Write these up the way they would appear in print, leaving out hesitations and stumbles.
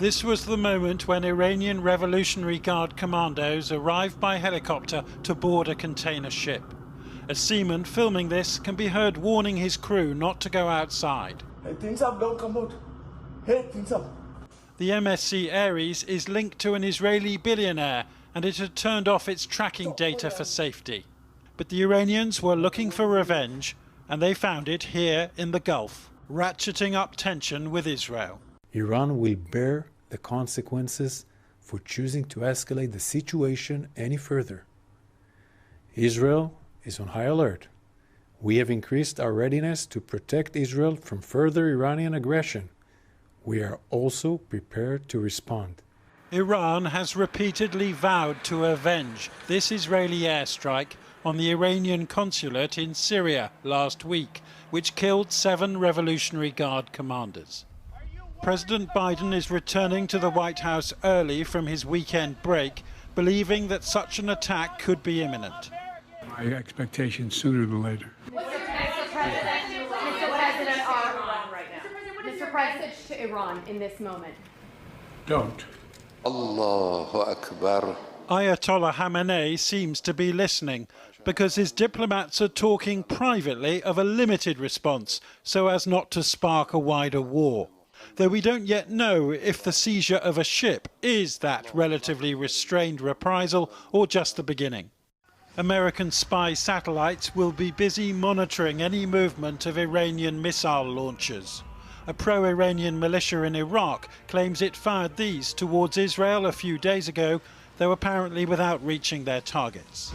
This was the moment when Iranian Revolutionary Guard commandos arrived by helicopter to board a container ship. A seaman filming this can be heard warning his crew not to go outside. Hey, things up, don't come out. Hey, things up. The MSC Ares is linked to an Israeli billionaire, and it had turned off its tracking data for safety. But the Iranians were looking for revenge, and they found it here in the Gulf, ratcheting up tension with Israel. Iran will bear the consequences for choosing to escalate the situation any further. Israel is on high alert. We have increased our readiness to protect Israel from further Iranian aggression. We are also prepared to respond. Iran has repeatedly vowed to avenge this Israeli airstrike on the Iranian consulate in Syria last week, which killed 7 Revolutionary Guard commanders. President Biden is returning to the White House early from his weekend break, believing that such an attack could be imminent. My expectation sooner than later. Mr. President, to Iran in this moment. Don't. Allahu Akbar. Ayatollah Khamenei seems to be listening, because his diplomats are talking privately of a limited response so as not to spark a wider war. Though we don't yet know if the seizure of a ship is that relatively restrained reprisal or just the beginning. American spy satellites will be busy monitoring any movement of Iranian missile launchers. A pro-Iranian militia in Iraq claims it fired these towards Israel a few days ago, though apparently without reaching their targets.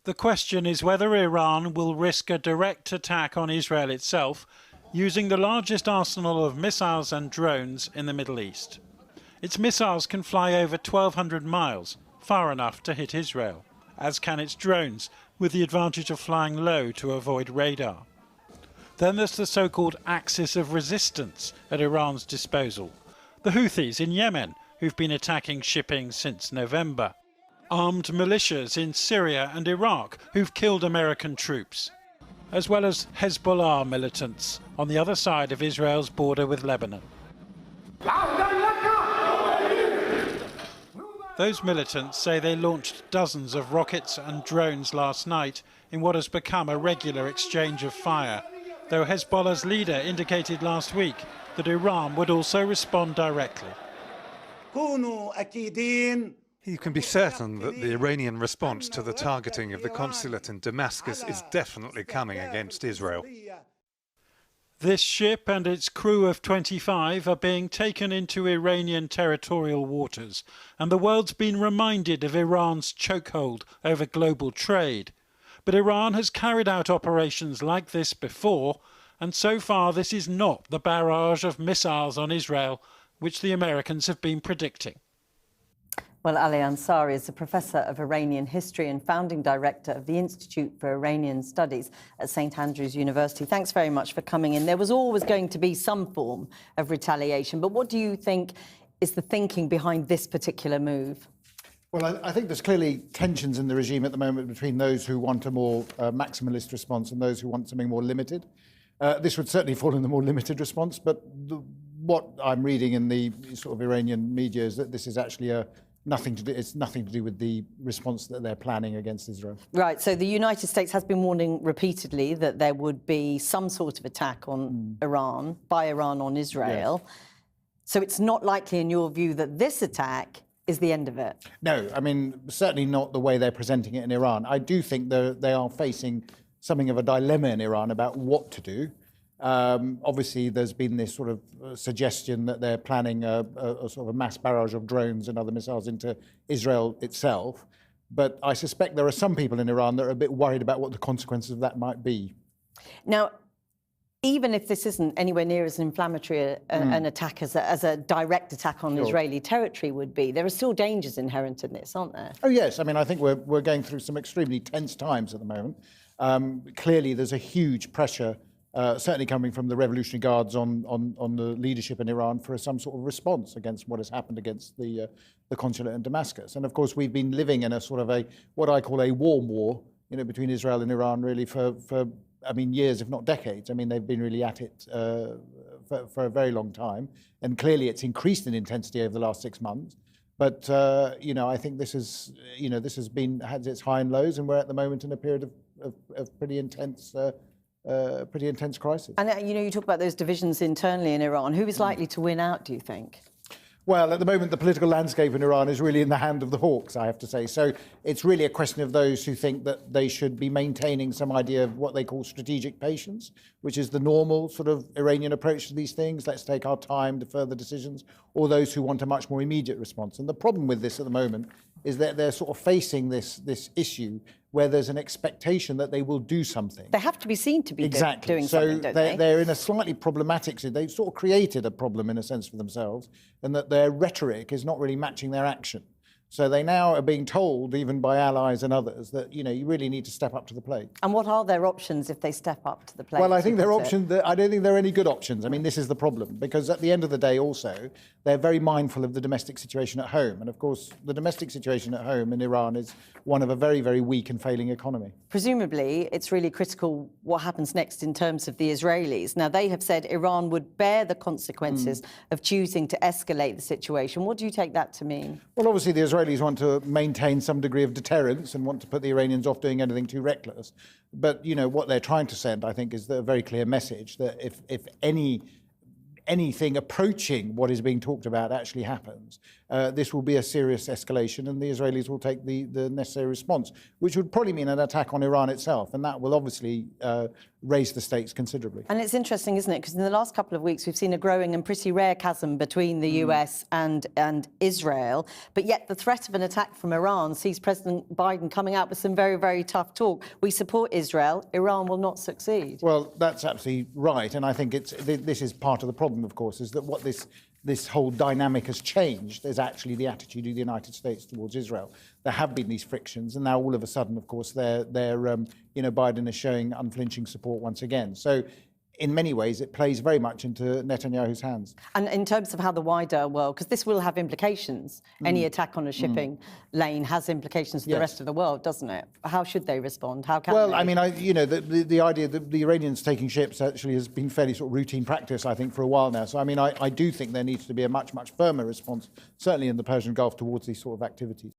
The question is whether Iran will risk a direct attack on Israel itself, using the largest arsenal of missiles and drones in the Middle East. Its missiles can fly over 1,200 miles, far enough to hit Israel, as can its drones, with the advantage of flying low to avoid radar. Then there's the so-called axis of resistance at Iran's disposal. The Houthis in Yemen, who've been attacking shipping since November. Armed militias in Syria and Iraq, who've killed American troops. As well as Hezbollah militants on the other side of Israel's border with Lebanon. Those militants say they launched dozens of rockets and drones last night in what has become a regular exchange of fire, though Hezbollah's leader indicated last week that Iran would also respond directly. You can be certain that the Iranian response to the targeting of the consulate in Damascus is definitely coming against Israel. This ship and its crew of 25 are being taken into Iranian territorial waters, and the world's been reminded of Iran's chokehold over global trade. But Iran has carried out operations like this before, and so far this is not the barrage of missiles on Israel which the Americans have been predicting. Well, Ali Ansari is a professor of Iranian history and founding director of the Institute for Iranian Studies at St Andrews University. Thanks very much for coming in. There was always going to be some form of retaliation, but what do you think is the thinking behind this particular move? Well, I think there's clearly tensions in the regime at the moment between those who want a more maximalist response and those who want something more limited. This would certainly fall in the more limited response, but what I'm reading in the sort of Iranian media is that this is actually it's nothing to do with the response that they're planning against Israel. Right, so the United States has been warning repeatedly that there would be some sort of attack on Iran, by Iran on Israel. Yes. So it's not likely, in your view, that this attack is the end of it? No, I mean, certainly not the way they're presenting it in Iran. I do think they are facing something of a dilemma in Iran about what to do. Obviously, there's been this sort of suggestion that they're planning a sort of a mass barrage of drones and other missiles into Israel itself. But I suspect there are some people in Iran that are a bit worried about what the consequences of that might be. Now, even if this isn't anywhere near as inflammatory an attack as a direct attack on Israeli territory would be, there are still dangers inherent in this, aren't there? Oh, yes. I mean, I think we're going through some extremely tense times at the moment. Clearly, there's a huge pressure certainly coming from the Revolutionary Guards on the leadership in Iran for some sort of response against what has happened against the consulate in Damascus. And of course, we've been living in a sort of what I call a warm war, between Israel and Iran really for I mean, years, if not decades. I mean, they've been really at it for a very long time. And clearly it's increased in intensity over the last 6 months. But, I think this has had its high and lows, and we're at the moment in a period of pretty intense crisis. And, you talk about those divisions internally in Iran. Who is likely to win out, do you think? Well, at the moment, the political landscape in Iran is really in the hand of the hawks, I have to say. So it's really a question of those who think that they should be maintaining some idea of what they call strategic patience, which is the normal sort of Iranian approach to these things. Let's take our time to further decisions, or those who want a much more immediate response. And the problem with this at the moment is that they're sort of facing this issue where there's an expectation that they will do something. They have to be seen to be doing so something, don't they? They're in a slightly problematic situation. They've sort of created a problem in a sense for themselves, and that their rhetoric is not really matching their action. So they now are being told, even by allies and others, that you really need to step up to the plate. And what are their options if they step up to the plate? Well, I think their options. I don't think there are any good options. I mean, this is the problem, because at the end of the day, also, they're very mindful of the domestic situation at home, and of course, the domestic situation at home in Iran is one of a very, very weak and failing economy. Presumably, it's really critical what happens next in terms of the Israelis. Now, they have said Iran would bear the consequences of choosing to escalate the situation. What do you take that to mean? Well, obviously, the Israelis want to maintain some degree of deterrence and want to put the Iranians off doing anything too reckless. But, what they're trying to send, I think, is a very clear message that if anything approaching what is being talked about actually happens, this will be a serious escalation, and the Israelis will take the necessary response, which would probably mean an attack on Iran itself, and that will obviously raise the stakes considerably. And it's interesting, isn't it? Because in the last couple of weeks, we've seen a growing and pretty rare chasm between the US and Israel, but yet the threat of an attack from Iran sees President Biden coming out with some very, very tough talk. We support Israel. Iran will not succeed. Well, that's absolutely right, and I think this is part of the problem, of course, is that what this whole dynamic has changed is actually the attitude of the United States towards Israel. There have been these frictions, and now all of a sudden, of course, Biden is showing unflinching support once again. So, in many ways, it plays very much into Netanyahu's hands. And in terms of how the wider world, because this will have implications, any attack on a shipping lane has implications for the rest of the world, doesn't it? How should they respond? How can they? Well, I mean, the idea that the Iranians taking ships actually has been fairly sort of routine practice, I think, for a while now. So, I mean, I do think there needs to be a much, much firmer response, certainly in the Persian Gulf, towards these sort of activities.